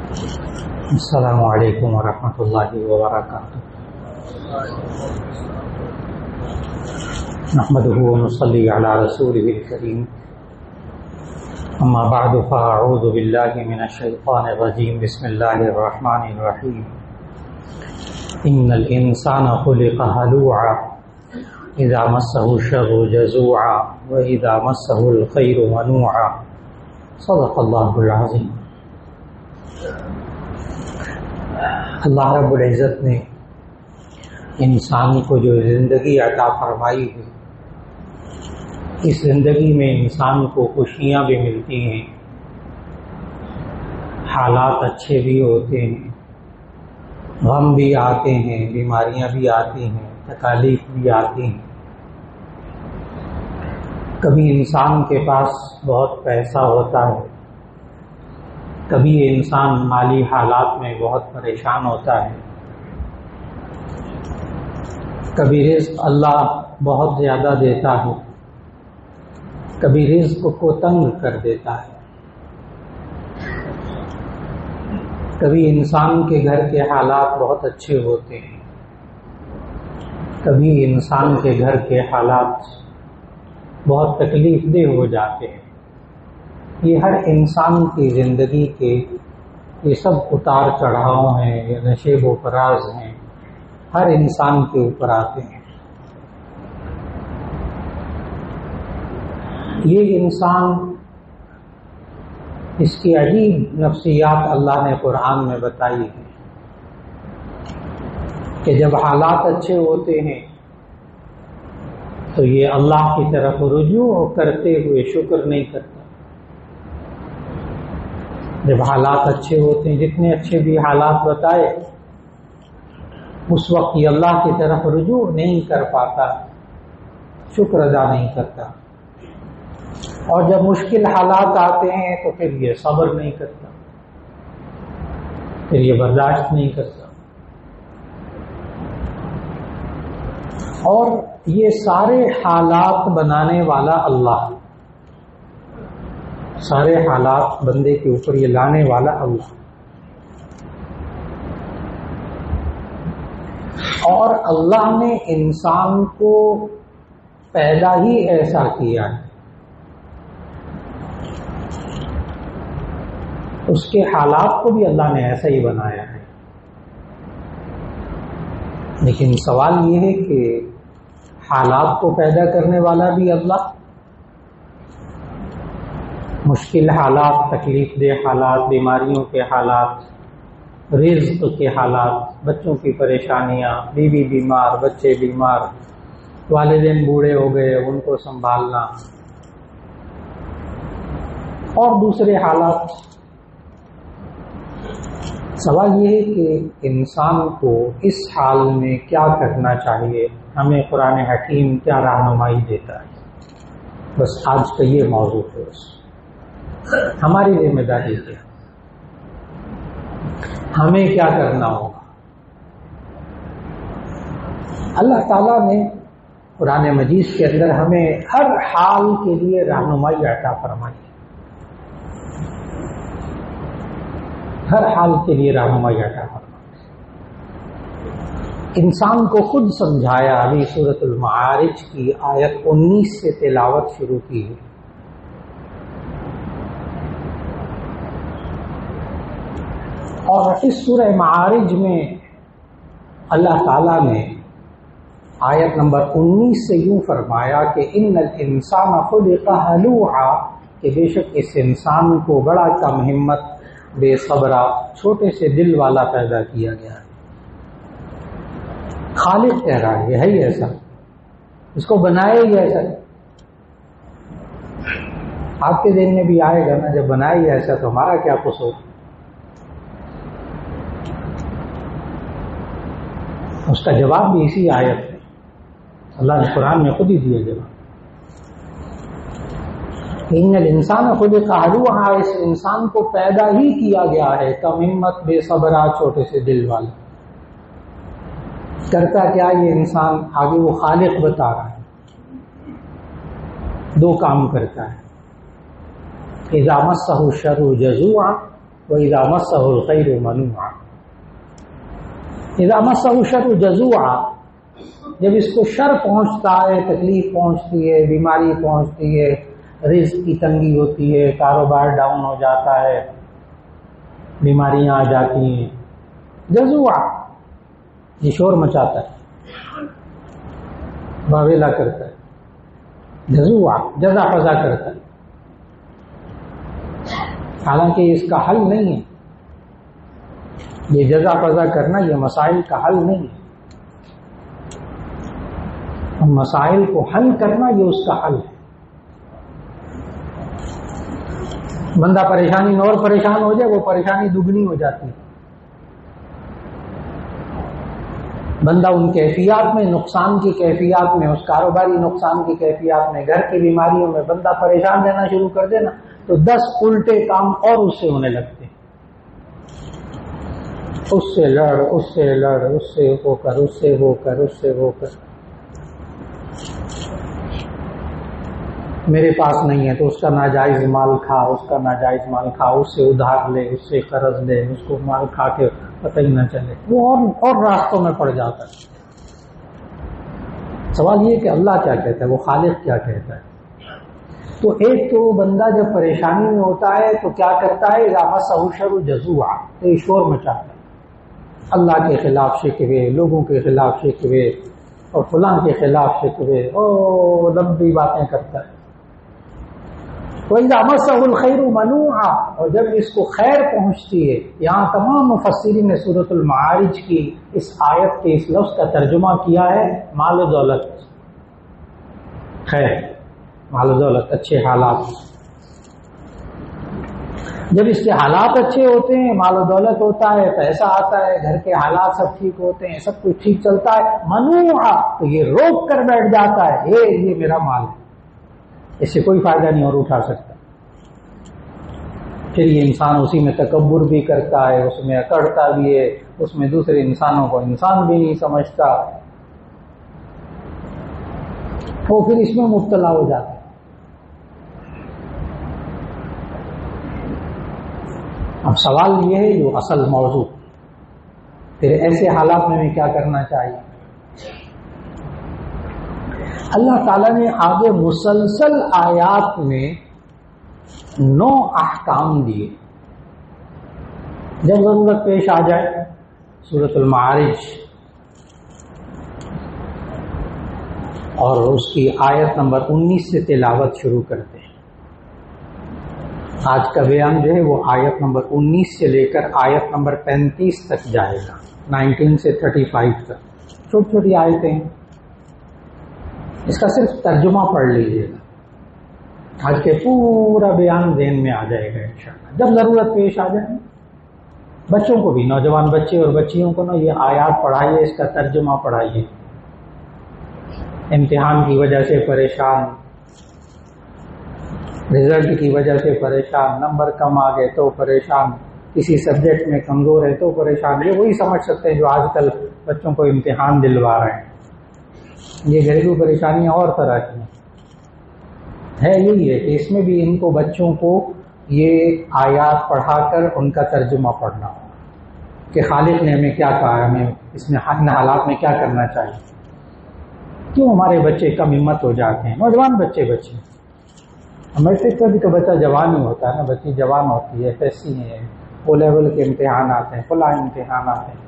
السلام علیکم ورحمۃ اللہ وبرکاتہ۔ نحمده ونصلي على رسوله الكريم، اما بعد فاعوذ باللہ من الشیطان الرجیم، بسم اللہ الرحمن الرحیم۔ ان الانسان خلق هلوعا اذا مسه الشر جزوعا واذا مسه الخیر منوعا، صدق اللہ العظیم۔ اللہ رب العزت نے انسان کو جو زندگی عطا فرمائی ہے، اس زندگی میں انسان کو خوشیاں بھی ملتی ہیں، حالات اچھے بھی ہوتے ہیں، غم بھی آتے ہیں، بیماریاں بھی آتی ہیں، تکالیف بھی آتی ہیں۔ کبھی انسان کے پاس بہت پیسہ ہوتا ہے، کبھی انسان مالی حالات میں بہت پریشان ہوتا ہے، کبھی رزق اللہ بہت زیادہ دیتا ہے، کبھی رزق کو تنگ کر دیتا ہے۔ کبھی انسان کے گھر کے حالات بہت اچھے ہوتے ہیں، کبھی انسان کے گھر کے حالات بہت تکلیف دہ ہو جاتے ہیں۔ یہ ہر انسان کی زندگی کے یہ سب اتار چڑھاؤ ہیں، یہ نشیب و فراز ہیں، ہر انسان کے اوپر آتے ہیں۔ یہ انسان، اس کی عجیب نفسیات اللہ نے قرآن میں بتائی ہے کہ جب حالات اچھے ہوتے ہیں تو یہ اللہ کی طرف رجوع کرتے ہوئے شکر نہیں کرتا۔ جب حالات اچھے ہوتے ہیں، جتنے اچھے بھی حالات بتائے، اس وقت یہ اللہ کی طرف رجوع نہیں کر پاتا، شکر ادا نہیں کرتا۔ اور جب مشکل حالات آتے ہیں تو پھر یہ صبر نہیں کرتا، پھر یہ برداشت نہیں کرتا۔ اور یہ سارے حالات بنانے والا اللہ، سارے حالات بندے کے اوپر یہ لانے والا اللہ، اور اللہ نے انسان کو پیدا ہی ایسا کیا ہے، اس کے حالات کو بھی اللہ نے ایسا ہی بنایا ہے۔ لیکن سوال یہ ہے کہ حالات کو پیدا کرنے والا بھی اللہ، مشکل حالات، تکلیف دہ حالات، بیماریوں کے حالات، رزق کے حالات، بچوں کی پریشانیاں، بیوی بیمار، بچے بیمار، والدین بوڑھے ہو گئے، ان کو سنبھالنا، اور دوسرے حالات۔ سوال یہ ہے کہ انسان کو اس حال میں کیا کرنا چاہیے، ہمیں قرآن حکیم کیا رہنمائی دیتا ہے۔ بس آج کا یہ موضوع ہے، ہماری ذمہ داری کیا، ہمیں کیا کرنا ہوگا۔ اللہ تعالیٰ نے قرآن مجید کے اندر ہمیں ہر حال کے لیے رہنمائی عطا فرمائی، ہر حال کے لیے رہنمائی عطا فرمائی۔ انسان کو خود سمجھایا، ابھی سورۃ المعارج کی آیت 19 سے تلاوت شروع کی ہے۔ اور اس سورہ معارج میں اللہ تعالیٰ نے آیت نمبر 19 سے یوں فرمایا کہ ان الانسان خلق ہلوعا، کہ بے شک اس انسان کو بڑا کم ہمت، بے صبرا، چھوٹے سے دل والا پیدا کیا گیا ہے۔ خالق کہہ رہا ہے، یہ ہے ہی ایسا، اس کو بنایا ہی ایسا۔ آپ کے ذہن میں بھی آئے گا نا، جب بنایا ہی ایسا تو ہمارا کیا قصور؟ اس کا جواب بھی اسی آیت ہے، اللہ نے قرآن میں خود ہی دیا جواب۔ ان الانسان خلق ہلوعا، اس انسان کو پیدا ہی کیا گیا ہے کم ہمت، بے صبرا، چھوٹے سے دل والا۔ کرتا کیا یہ انسان؟ آگے وہ خالق بتا رہا ہے، دو کام کرتا ہے۔ اذا مسہ الشر جزوعا، وَإِذَا مَسَّهُ الْخَيْرُ مَنُوعًا إِذَا مَسَّهُ الشَّرُّ جَزُوعًا، جب اس کو شر پہنچتا ہے، تکلیف پہنچتی ہے، بیماری پہنچتی ہے، رزق کی تنگی ہوتی ہے، کاروبار ڈاؤن ہو جاتا ہے، بیماریاں آ جاتی ہیں، جزوعا یہ شور مچاتا ہے، واویلا کرتا ہے، جزوعا جزا فضا کرتا ہے، حالانکہ اس کا حل نہیں ہے، یہ جزا فضا کرنا یہ مسائل کا حل نہیں ہے، ان مسائل کو حل کرنا یہ اس کا حل ہے۔ بندہ پریشانی میں اور پریشان ہو جائے، وہ پریشانی دگنی ہو جاتی ہے، بندہ ان کیفیات میں، نقصان کی کیفیات میں، اس کاروباری نقصان کی کیفیات میں، گھر کی بیماریوں میں بندہ پریشان رہنا شروع کر دے نا، تو 10 الٹے کام اور اس سے ہونے لگتے ہیں، اس سے لڑ، اس سے لڑ، اس سے وہ کر، اس سے وہ کر، اس سے وہ کر، میرے پاس نہیں ہے تو اس کا ناجائز مال کھا، اس کا ناجائز مال کھا، اس سے ادھار لے، اس سے قرض لے، اس کو مال کھا کے پتہ ہی نہ چلے، وہ اور راستوں میں پڑ جاتا ہے۔ سوال یہ کہ اللہ کیا کہتا ہے، وہ خالق کیا کہتا ہے؟ تو ایک تو بندہ جب پریشانی میں ہوتا ہے تو کیا کرتا ہے، اذا مسہ الشر جزوعا، تو یہ شور مچاتا ہے، اللہ کے خلاف شکوے، لوگوں کے خلاف شکوے، اور فلاں کے خلاف شکوے، لمبی باتیں کرتا ہے۔ وَإِذَا مَسَّهُ الْخَيْرُ مَنُوعًا، اور جب اس کو خیر پہنچتی ہے، یہاں تمام مفسرین نے سورۃ المعارج کی اس آیت کے اس لفظ کا ترجمہ کیا ہے مال و دولت، خیر، مال و دولت، اچھے حالات، جب اس کے حالات اچھے ہوتے ہیں، مال و دولت ہوتا ہے، پیسہ آتا ہے، گھر کے حالات سب ٹھیک ہوتے ہیں، سب کچھ ٹھیک چلتا ہے، منوعا، تو یہ روک کر بیٹھ جاتا ہے، یہ میرا مال ہے، اس سے کوئی فائدہ نہیں اور اٹھا سکتا، پھر یہ انسان اسی میں تکبر بھی کرتا ہے، اس میں اکڑتا بھی ہے، اس میں دوسرے انسانوں کو انسان بھی نہیں سمجھتا، وہ پھر اس میں مبتلا ہو جاتا ہے۔ اب سوال یہ ہے جو اصل موضوع، پھر ایسے حالات میں کیا کرنا چاہیے؟ اللہ تعالیٰ نے آگے مسلسل آیات میں 9 احکام دیے، جب ضرورت پیش آ جائے سورۃ المعارج اور اس کی آیت نمبر 19 سے تلاوت شروع کرتے ہیں۔ آج کا بیان جو ہے وہ آیت نمبر 19 سے لے کر آیت نمبر 35 تک جائے گا، 19 سے 35 تک، چھوٹی چھوٹی آیتیں، اس کا صرف ترجمہ پڑھ لیجیے گا، آج کے پورا بیان ذہن میں آ جائے گا انشاءاللہ، جب ضرورت پیش آ جائے۔ بچوں کو بھی، نوجوان بچے اور بچیوں کو نا یہ آیات پڑھائیے، اس کا ترجمہ پڑھائیے، امتحان کی وجہ سے پریشان، رزلٹ کی وجہ سے پریشان، نمبر کم آ گئے تو پریشان، کسی سبجیکٹ میں کمزور ہے تو پریشان، یہ وہی سمجھ سکتے ہیں جو آج کل بچوں کو امتحان دلوا رہے ہیں، یہ گھریلو پریشانیاں اور طرح کی ہے، یہی ہے کہ اس میں بھی ان کو بچوں کو یہ آیات پڑھا کر ان کا ترجمہ پڑھنا ہوگا کہ خالق نے ہمیں کیا کہا، ہمیں اس میں ان حالات میں کیا کرنا چاہیے۔ کیوں ہمارے بچے کم ہمت ہو جاتے ہیں، نوجوان بچے میٹرک کا بھی تو بچہ جوان ہی ہوتا ہے نا، بچی جوان ہوتی ہے، FSC ہے، او لیول کے امتحانات ہیں، فلاں امتحانات ہیں،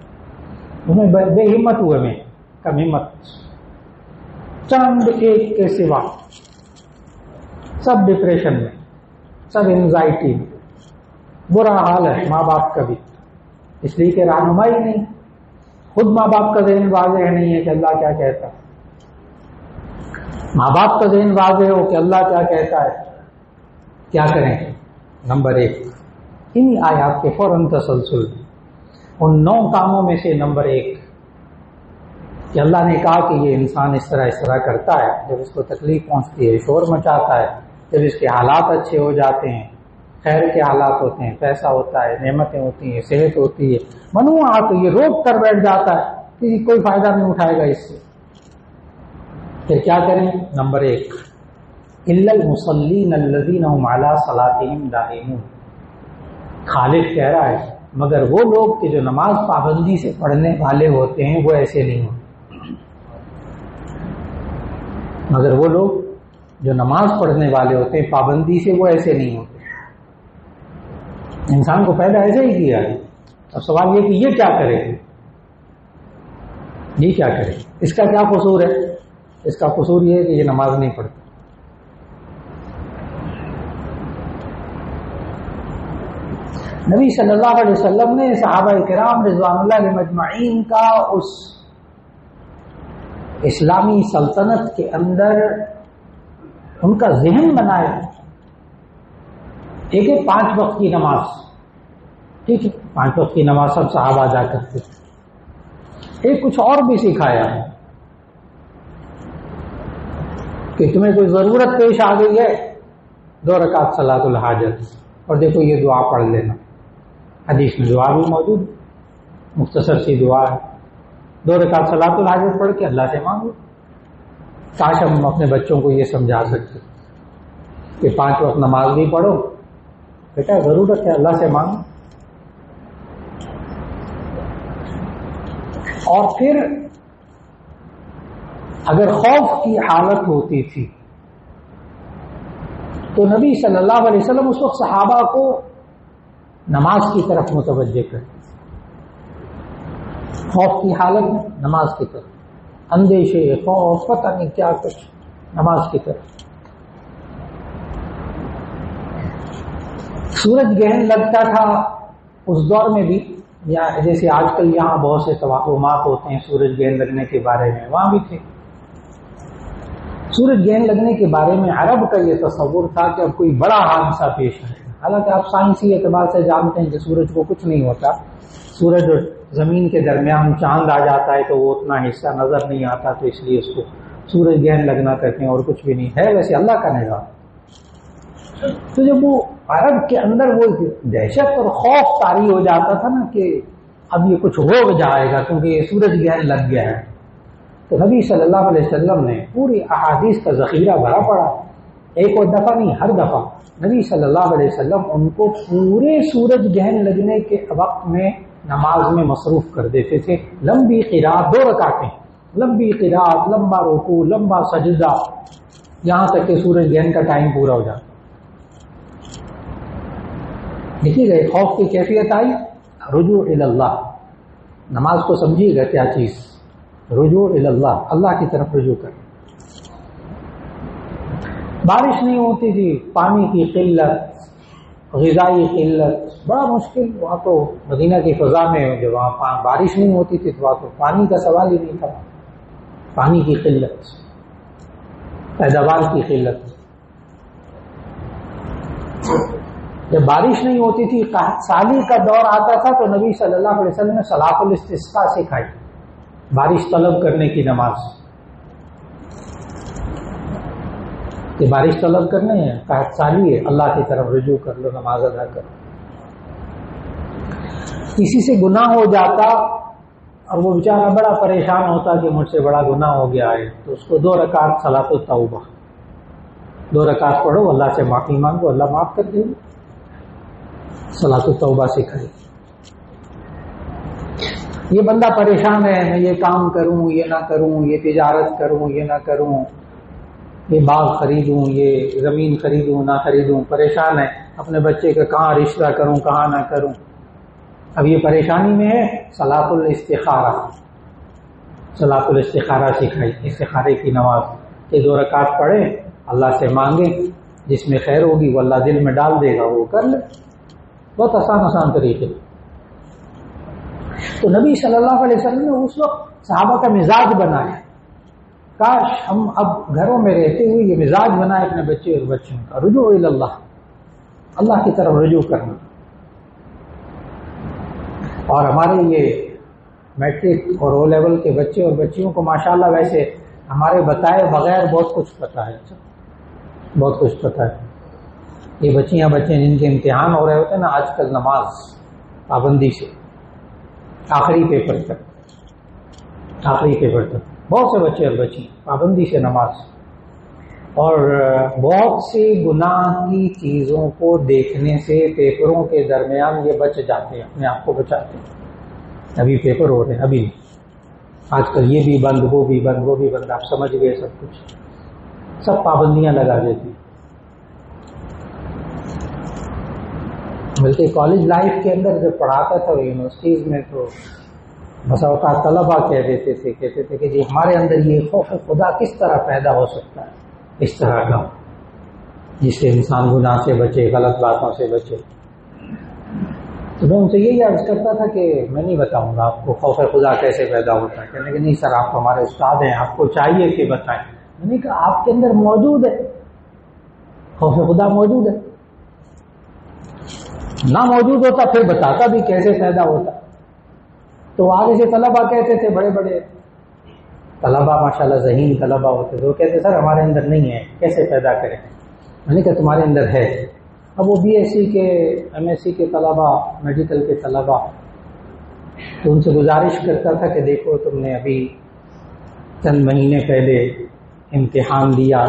انہیں بے ہمت ہوئے میں، کم ہمت، چند ایک کے سوا سب ڈپریشن میں، سب انزائٹی میں، برا حال ہے ماں باپ کا بھی، اس لیے کہ رہنمائی نہیں، خود ماں باپ کا ذہن واضح نہیں ہے کہ اللہ کیا کہتا ہے، ماں باپ کا ذہن واضح ہو کہ اللہ کیا کہتا ہے، کیا کریں؟ نمبر 1 انہی آیات کے فوراً تسلسل ان 9 کاموں میں سے نمبر 1 کہ اللہ نے کہا کہ یہ انسان اس طرح کرتا ہے، جب اس کو تکلیف پہنچتی ہے، شور مچاتا ہے، جب اس کے حالات اچھے ہو جاتے ہیں، خیر کے حالات ہوتے ہیں، پیسہ ہوتا ہے، نعمتیں ہوتی ہیں، صحت ہوتی ہے، منوعا، تو یہ روک کر بیٹھ جاتا ہے، کوئی فائدہ نہیں اٹھائے گا اس سے، پھر کیا کریں؟ نمبر 1 الا المصلین الذین هم علی صلاتهم دائمون، خالق کہہ رہا ہے مگر وہ لوگ کہ جو نماز پابندی سے پڑھنے والے ہوتے ہیں وہ ایسے نہیں ہوتے، مگر وہ لوگ جو نماز پڑھنے والے ہوتے ہیں پابندی سے وہ ایسے نہیں ہوتے۔ انسان کو پیدا ایسے ہی کیا ہے، اب سوال یہ کہ یہ کیا کرے، یہ کیا کرے، اس کا کیا قصور ہے؟ اس کا قصور یہ ہے کہ یہ نماز نہیں پڑھتا۔ نبی صلی اللہ علیہ وسلم نے صحابہ کرام رضوان اللہ علیہم اجمعین کا اس اسلامی سلطنت کے اندر ان کا ذہن بنایا، ایک 5 وقت کی نماز، ٹھیک ہے 5 وقت کی نماز سب صحابہ ادا کرتے تھے، ایک کچھ اور بھی سکھایا کہ تمہیں کوئی ضرورت پیش آ گئی ہے 2 رکعت صلاۃ الحاجت، اور دیکھو یہ دعا پڑھ لینا، حدیث میں دعا بھی موجود، مختصر سی دعا ہے، 2 رکعت صلاۃ الحاجت پڑھ کے اللہ سے مانگو۔ کاش ہم اپنے بچوں کو یہ سمجھا سکتے کہ 5 وقت نماز بھی پڑھو بیٹا، ضرورت ہے اللہ سے مانگو۔ اور پھر اگر خوف کی حالت ہوتی تھی تو نبی صلی اللہ علیہ وسلم اس وقت صحابہ کو نماز کی طرف متوجہ کرتے، خوف کی حالت میں نماز کی طرف، اندیشے خوف پتہ نہیں کیا کچھ، نماز کی طرف۔ سورج گہن لگتا تھا اس دور میں بھی، یا جیسے آج کل یہاں بہت سے توہمات ہوتے ہیں سورج گہن لگنے کے بارے میں، وہاں بھی تھے۔ سورج گہن لگنے کے بارے میں عرب کا یہ تصور تھا کہ اب کوئی بڑا حادثہ پیش ہے، حالانکہ آپ سائنسی اعتبار سے جانتے ہیں کہ سورج کو کچھ نہیں ہوتا، سورج اور زمین کے درمیان چاند آ جاتا ہے تو وہ اتنا حصہ نظر نہیں آتا، تو اس لیے اس کو سورج گہن لگنا کہتے ہیں، اور کچھ بھی نہیں ہے، ویسے اللہ کا نظام۔ تو جب وہ عرب کے اندر وہ دہشت اور خوف طاری ہو جاتا تھا نا کہ اب یہ کچھ ہو جائے گا کیونکہ یہ سورج گہن لگ گیا ہے، تو نبی صلی اللہ علیہ وسلم نے پوری احادیث کا ذخیرہ بھرا پڑا، ایک اور دفعہ نہیں ہر دفعہ نبی صلی اللہ علیہ وسلم ان کو پورے سورج گہن لگنے کے وقت میں نماز میں مصروف کر دیتے تھے، لمبی قرات 2 رکعتیں، لمبی قرات، لمبا رکوع، لمبا سجدہ، یہاں تک کہ سورج گہن کا ٹائم پورا ہو جاتا۔ دیکھیے گا خوف کی کیفیت آئی، رجوع اللہ، نماز کو سمجھیے گا کیا چیز، رجوع اللہ، اللہ کی طرف رجوع کر۔ بارش نہیں ہوتی تھی، پانی کی قلت، غذائی قلت، بڑا مشکل، وہاں تو مدینہ کی فضا میں جب وہاں بارش نہیں ہوتی تھی تو وہاں تو پانی کا سوال ہی نہیں تھا، پانی کی قلت، پیداوار کی قلت۔ جب بارش نہیں ہوتی تھی، قحط سالی کا دور آتا تھا تو نبی صلی اللہ علیہ وسلم نے صلاۃ الاستسقاء سکھائی، بارش طلب کرنے کی نماز، کہ بارش طلب کرنے ہے، قحط سالی ہے، اللہ کی طرف رجوع کر لو، نماز ادا کرو۔ کسی سے گناہ ہو جاتا اور وہ بیچارہ بڑا پریشان ہوتا کہ مجھ سے بڑا گناہ ہو گیا ہے، تو اس کو 2 رکعت صلاۃ التوبہ، 2 رکعت پڑھو، اللہ سے معافی مانگو، اللہ معاف کر دے گا، صلاۃ التوبہ سکھائی۔ یہ بندہ پریشان ہے، میں یہ کام کروں یہ نہ کروں، یہ تجارت کروں یہ نہ کروں، یہ باغ خریدوں یہ زمین خریدوں نہ خریدوں، پریشان ہے، اپنے بچے کا کہاں رشتہ کروں کہاں نہ کروں، اب یہ پریشانی میں ہے، صلاۃ الاستخارہ، صلاۃ الاستخارہ سکھائی، استخارے کی نماز، یہ 2 رکعت پڑھیں، اللہ سے مانگیں، جس میں خیر ہوگی وہ اللہ دل میں ڈال دے گا، وہ کر لے، بہت آسان طریقے۔ تو نبی صلی اللہ علیہ وسلم نے اس وقت صحابہ کا مزاج بنایا، کاش ہم اب گھروں میں رہتے ہوئے یہ مزاج بنائے اپنے بچے اور بچوں کا، رجوع اللہ، اللہ کی طرف رجوع کرنا۔ اور ہمارے یہ میٹرک اور او لیول کے بچے اور بچیوں کو ماشاءاللہ ویسے ہمارے بتائے بغیر بہت کچھ پتا ہے، بہت کچھ پتا ہے۔ یہ بچیاں بچے جن کے امتحان ہو رہے ہوتے ہیں نا آج کل نماز پابندی سے، آخری پیپر تک بہت سے بچے اور بچی پابندی سے نماز، اور بہت سی گناہ کی چیزوں کو دیکھنے سے پیپروں کے درمیان یہ بچ جاتے ہیں، اپنے آپ کو بچاتے ہیں۔ ابھی پیپر ہو رہے ہیں، ابھی آج کل یہ بھی بند، وہ بھی بند، وہ بھی بند، آپ سمجھ گئے سب کچھ، سب پابندیاں لگا دیتی۔ بلکہ کالج لائف کے اندر جب پڑھاتا تھا یونیورسٹیز میں تو بسا اوقات طلبا کہتے تھے کہ جی ہمارے اندر یہ خوف خدا کس طرح پیدا ہو سکتا ہے، اس طرح کا جس سے انسان گناہ سے بچے، غلط باتوں سے بچے۔ تو میں ان سے یہی عرض کرتا تھا کہ میں نہیں بتاؤں گا آپ کو خوف خدا کیسے پیدا ہوتا ہے۔ کہنے کہ نہیں سر، آپ ہمارے استاد ہیں، آپ کو چاہیے کہ بتائیں۔ میں نے کہا آپ کے اندر موجود ہے، خوف خدا موجود ہے، نہ موجود ہوتا پھر بتاتا بھی کیسے پیدا ہوتا۔ تو آگے سے طلبا کہتے تھے، بڑے بڑے طلبا ماشاءاللہ ذہین طلبا ہوتے تھے، وہ کہتے سر ہمارے اندر نہیں ہے، کیسے پیدا کریں؟ میں نے کہا تمہارے اندر ہے۔ اب وہ بی ایس سی کے، ایم ایس سی کے طلبا، میڈیکل کے طلبا، تو ان سے گزارش کرتا تھا کہ دیکھو تم نے ابھی چند مہینے پہلے امتحان دیا،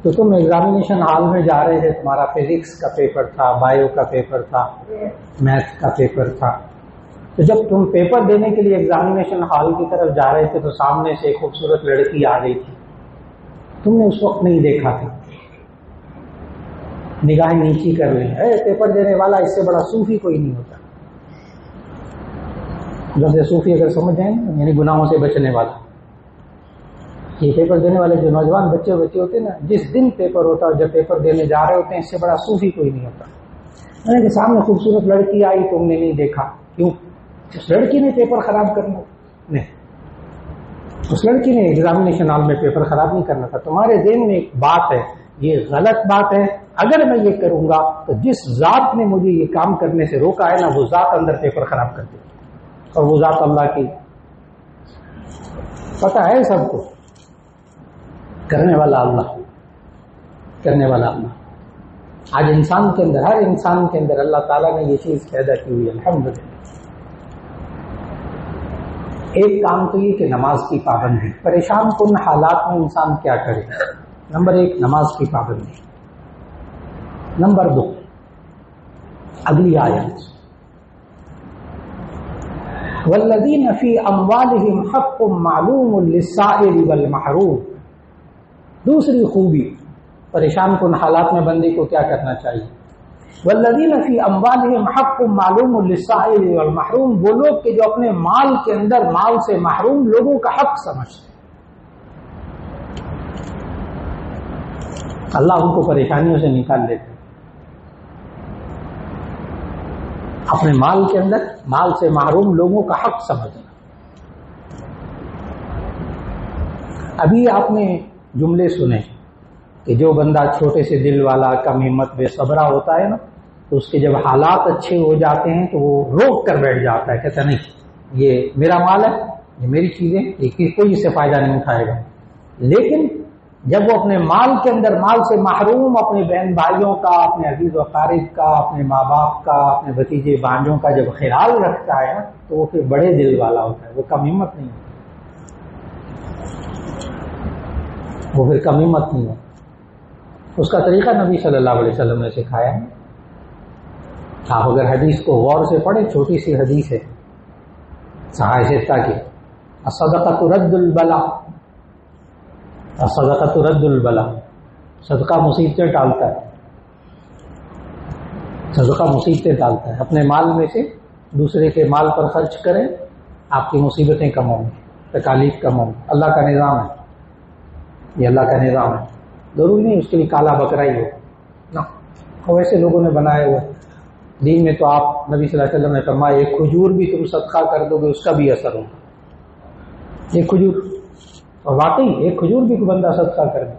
تو تم ایگزامینیشن ہال میں جا رہے تھے، تمہارا فزکس کا پیپر تھا، بایو کا پیپر تھا، میتھ کا پیپر تھا، تو جب تم پیپر دینے کے لیے ایگزامینیشن ہال کی طرف جا رہے تھے تو سامنے سے ایک خوبصورت لڑکی آ رہی تھی، تم نے اس وقت نہیں دیکھا تھا، نگاہیں نیچی کر لی، پیپر دینے والا اس سے بڑا صوفی کوئی نہیں ہوتا۔ جب سے صوفی اگر سمجھ جائیں یعنی گناہوں سے بچنے والا، یہ پیپر دینے والے جو نوجوان بچے ہوتے ہیں نا، جس دن پیپر ہوتا ہے اور جب پیپر دینے جا رہے ہوتے ہیں، اس سے بڑا صوفی کوئی نہیں ہوتا۔ میں نے کہ سامنے خوبصورت لڑکی آئی، تم نے نہیں دیکھا، کیوں؟ اس لڑکی نے پیپر خراب کرنا نہیں، اس لڑکی نے ایگزامینیشن ہال میں پیپر خراب نہیں کرنا تھا۔ تمہارے ذہن میں ایک بات ہے، یہ غلط بات ہے، اگر میں یہ کروں گا تو جس ذات نے مجھے یہ کام کرنے سے روکا ہے نا، وہ ذات اندر پیپر خراب کر دے، اور وہ ذات اللہ کی پتہ ہے سب کو، کرنے والا اللہ، کرنے والا اللہ۔ آج انسان کے اندر، ہر انسان کے اندر اللہ تعالیٰ نے یہ چیز پیدا کی ہوئی ہے، الحمدللہ۔ ایک کام تو یہ کہ نماز کی پابندی، پریشان کن حالات میں انسان کیا کرے؟ نمبر ایک، نماز کی پابندی۔ نمبر دو، اگلی آیت، والذین فی اموالہم حق معلوم للسائل والمحروم۔ دوسری خوبی، پریشان کن حالات میں بندے کو کیا کرنا چاہیے؟ والذین فی اموالہم حق معلوم للسائل والمحروم، وہ لوگ کہ جو اپنے مال کے اندر مال سے محروم لوگوں کا حق سمجھتے ہیں، اللہ ان کو پریشانیوں سے نکال لیتے ہیں۔ اپنے مال کے اندر مال سے محروم لوگوں کا حق سمجھنا۔ ابھی آپ نے جملے سنے کہ جو بندہ چھوٹے سے دل والا، کم ہمت، بے صبرہ ہوتا ہے نا، تو اس کے جب حالات اچھے ہو جاتے ہیں تو وہ روک کر بیٹھ جاتا ہے، کہتا نہیں یہ میرا مال ہے، یہ میری چیزیں، یہ کوئی اس سے فائدہ نہیں اٹھائے گا۔ لیکن جب وہ اپنے مال کے اندر مال سے محروم، اپنے بہن بھائیوں کا، اپنے عزیز و اقارب کا، اپنے ماں باپ کا، اپنے بھتیجے بانجوں کا جب خیال رکھتا ہے تو وہ پھر بڑے دل والا ہوتا ہے، وہ کم ہمت نہیں ہوتا، وہ پھر کم ہمت نہیں ہوتا۔ اس کا طریقہ نبی صلی اللہ علیہ وسلم نے سکھایا ہے۔ آپ اگر حدیث کو غور سے پڑھیں، چھوٹی سی حدیث ہے صحیح ستہ کی، الصدقۃ رد البلا، الصدقۃ رد البلا، صدقہ مصیبتیں ٹالتا ہے، صدقہ مصیبتیں ٹالتا ہے۔ اپنے مال میں سے دوسرے کے مال پر خرچ کریں، آپ کی مصیبتیں کم ہوں گی، تکالیف کم ہوں گی۔ اللہ کا نظام ہے، یہ اللہ کا نظام ہے، ضروری نہیں اس کے لیے کالا بکرا ہی ہو نا، ویسے لوگوں نے بنائے ہوئے دین میں۔ تو آپ نبی صلی اللہ علیہ وسلم نے فرمایا ایک کھجور بھی تم صدقہ کر دو گے اس کا بھی اثر ہوگا، ایک کھجور، اور واقعی ایک کھجور بھی کوئی بندہ صدقہ کر دے،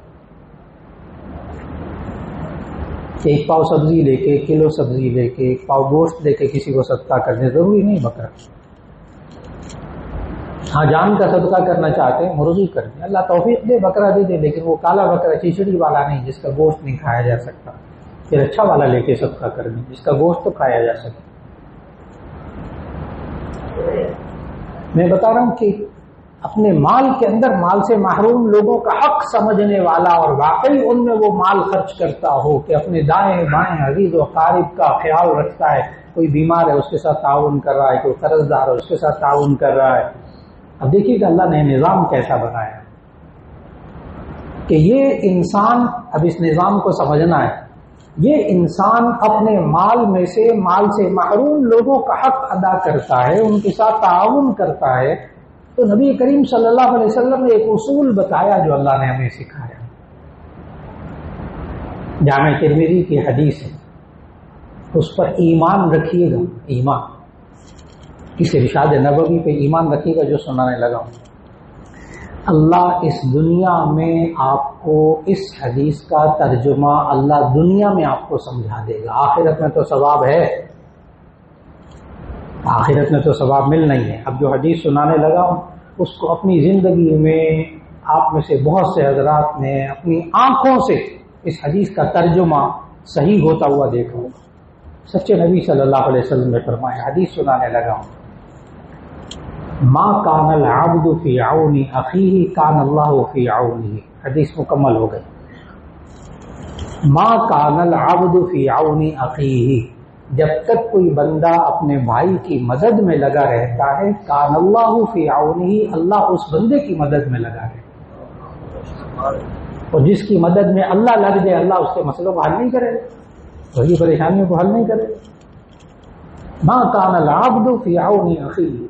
کہ ایک پاؤ سبزی لے کے، ایک کلو سبزی لے کے، ایک پاؤ گوشت لے کے کسی کو صدقہ کر دے، ضروری نہیں بکرا۔ ہاں جان کا صدقہ کرنا چاہتے ہیں مرغی کر دیں، اللہ توفیق دے، بکرا دے دے، لیکن وہ کالا بکرا چیچڑی والا نہیں جس کا گوشت نہیں کھایا جا سکتا، پھر اچھا والا لے کے صدقہ کر دیں جس کا گوشت تو کھایا جا سکے۔ میں بتا رہا ہوں کہ اپنے مال کے اندر مال سے محروم لوگوں کا حق سمجھنے والا اور واقعی ان میں وہ مال خرچ کرتا ہو کہ اپنے دائیں بائیں عزیز و قارب کا خیال رکھتا ہے. کوئی بیمار ہے اس کے ساتھ تعاون کر رہا ہے, کوئی قرض دار ہے اس کے ساتھ تعاون کر رہا ہے. اب دیکھیے کہ اللہ نے نظام کیسا بنایا کہ یہ انسان, اب اس نظام کو سمجھنا ہے, یہ انسان اپنے مال میں سے مال سے محروم لوگوں کا حق ادا کرتا ہے, ان کے ساتھ تعاون کرتا ہے. تو نبی کریم صلی اللہ علیہ وسلم نے ایک اصول بتایا جو اللہ نے ہمیں سکھایا. جامع ترمذی کی حدیث ہے, اس پر ایمان رکھیے گا. ایمان, اس ارشاد نبوی پہ ایمان رکھیے گا جو سنانے لگا ہوں. اللہ اس دنیا میں آپ کو اس حدیث کا ترجمہ اللہ دنیا میں آپ کو سمجھا دے گا. آخرت میں تو ثواب ہے, آخرت میں تو ثواب مل نہیں ہے. اب جو حدیث سنانے لگا ہوں اس کو اپنی زندگی میں آپ میں سے بہت سے حضرات نے اپنی آنکھوں سے اس حدیث کا ترجمہ صحیح ہوتا ہوا دیکھا ہوگا. سچے نبی صلی اللہ علیہ وسلم نے فرمایا, حدیث سنانے لگا ہوں, ما کان العبد فی عون اخیہ کان اللہ فی عونہ. حدیث مکمل ہو گئی. ما کان العبد فی عون اخیہ, جب تک کوئی بندہ اپنے بھائی کی مدد میں لگا رہتا ہے, کان اللہ فی عونہ, اللہ اس بندے کی مدد میں لگا رہتا ہے. اور جس کی مدد میں اللہ لگ جائے اللہ اس کے مسئلوں کو حل نہیں کرے گا, وہی پریشانیوں کو حل نہیں کرے گا. ما کان العبد فی عون اخیہ,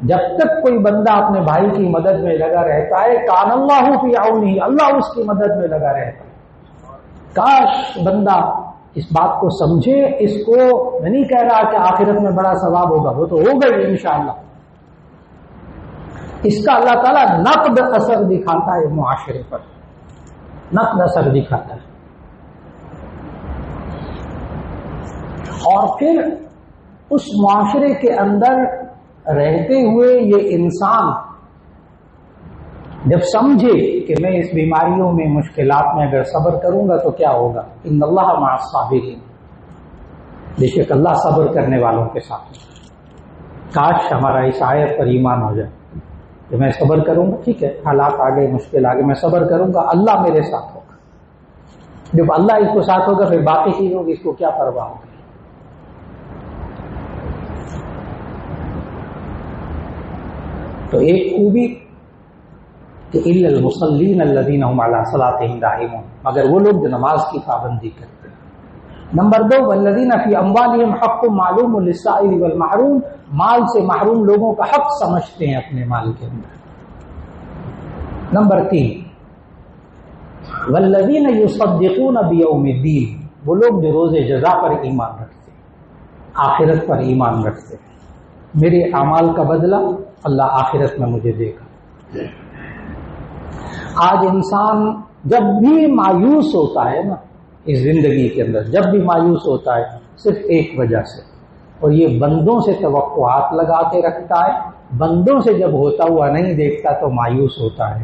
جب تک کوئی بندہ اپنے بھائی کی مدد میں لگا رہتا ہے, کان اللہ فی عونہ, اللہ اس کی مدد میں لگا رہتا ہے. کاش بندہ اس بات کو سمجھے. اس کو میں نہیں کہہ رہا کہ آخرت میں بڑا ثواب ہوگا, وہ تو ہوگا ہی انشاءاللہ. اس کا اللہ تعالیٰ نقد اثر دکھاتا ہے معاشرے پر, نقد اثر دکھاتا ہے. اور پھر اس معاشرے کے اندر رہتے ہوئے یہ انسان جب سمجھے کہ میں اس بیماریوں میں مشکلات میں اگر صبر کروں گا تو کیا ہوگا, ان اللہ مع الصابرین, بے شک اللہ صبر کرنے والوں کے ساتھ. کاش ہمارا اس آیت پر ایمان ہو جائے کہ میں صبر کروں گا, ٹھیک ہے حالات آگے مشکل آگے, میں صبر کروں گا, اللہ میرے ساتھ ہوگا. جب اللہ اس کو ساتھ ہوگا پھر باقی چیزوں کی اس کو کیا پرواہ ہوگی. تو ایک خوبی کہ الا المصلین الذین هم علی صلاتهم دائمون, مگر وہ لوگ جو نماز کی پابندی کرتے ہیں. نمبر 2, والذین فی اموالہم حق معلوم للسائل والمحروم, مال سے محروم لوگوں کا حق سمجھتے ہیں اپنے مال کے اندر. نمبر 3, والذین یصدقون بیوم الدین, وہ لوگ جو روز جزا پر ایمان رکھتے ہیں, آخرت پر ایمان رکھتے ہیں. میرے اعمال کا بدلہ اللہ آخرت میں مجھے دے گا. آج انسان جب بھی مایوس ہوتا ہے نا اس زندگی کے اندر, جب بھی مایوس ہوتا ہے صرف ایک وجہ سے, اور یہ بندوں سے توقعات لگا کے رکھتا ہے. بندوں سے جب ہوتا ہوا نہیں دیکھتا تو مایوس ہوتا ہے,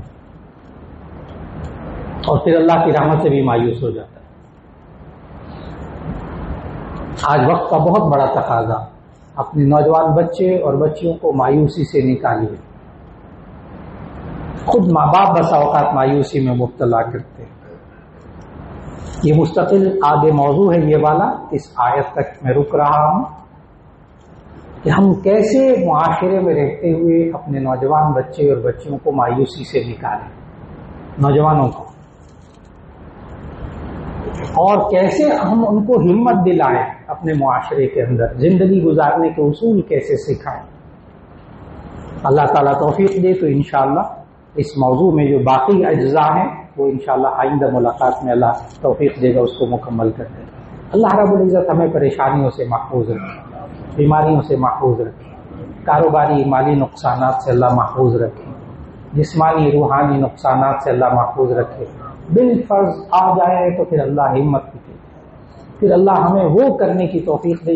اور پھر اللہ کی رحمت سے بھی مایوس ہو جاتا ہے. آج وقت کا بہت بڑا تقاضا, اپنے نوجوان بچے اور بچیوں کو مایوسی سے نکالیے. خود ماں باپ بسا اوقات مایوسی میں مبتلا کرتے ہیں. یہ مستقل آگے موضوع ہے یہ والا, اس آیت تک میں رک رہا ہوں کہ ہم کیسے معاشرے میں رہتے ہوئے اپنے نوجوان بچے اور بچیوں کو مایوسی سے نکالیں, نوجوانوں کو, اور کیسے ہم ان کو ہمت دلائیں اپنے معاشرے کے اندر, زندگی گزارنے کے اصول کیسے سکھائیں. اللہ تعالیٰ توفیق دے تو انشاءاللہ اس موضوع میں جو باقی اجزاء ہیں وہ انشاءاللہ آئندہ ملاقات میں اللہ توفیق دے گا اس کو مکمل کر دے گا. اللہ رب العزت ہمیں پریشانیوں سے محفوظ رکھے, بیماریوں سے محفوظ رکھے, کاروباری مالی نقصانات سے اللہ محفوظ رکھے, جسمانی روحانی نقصانات سے اللہ محفوظ رکھے. بالفرض آ جائے تو پھر اللہ ہمت دے, پھر اللہ ہمیں وہ کرنے کی توفیق دے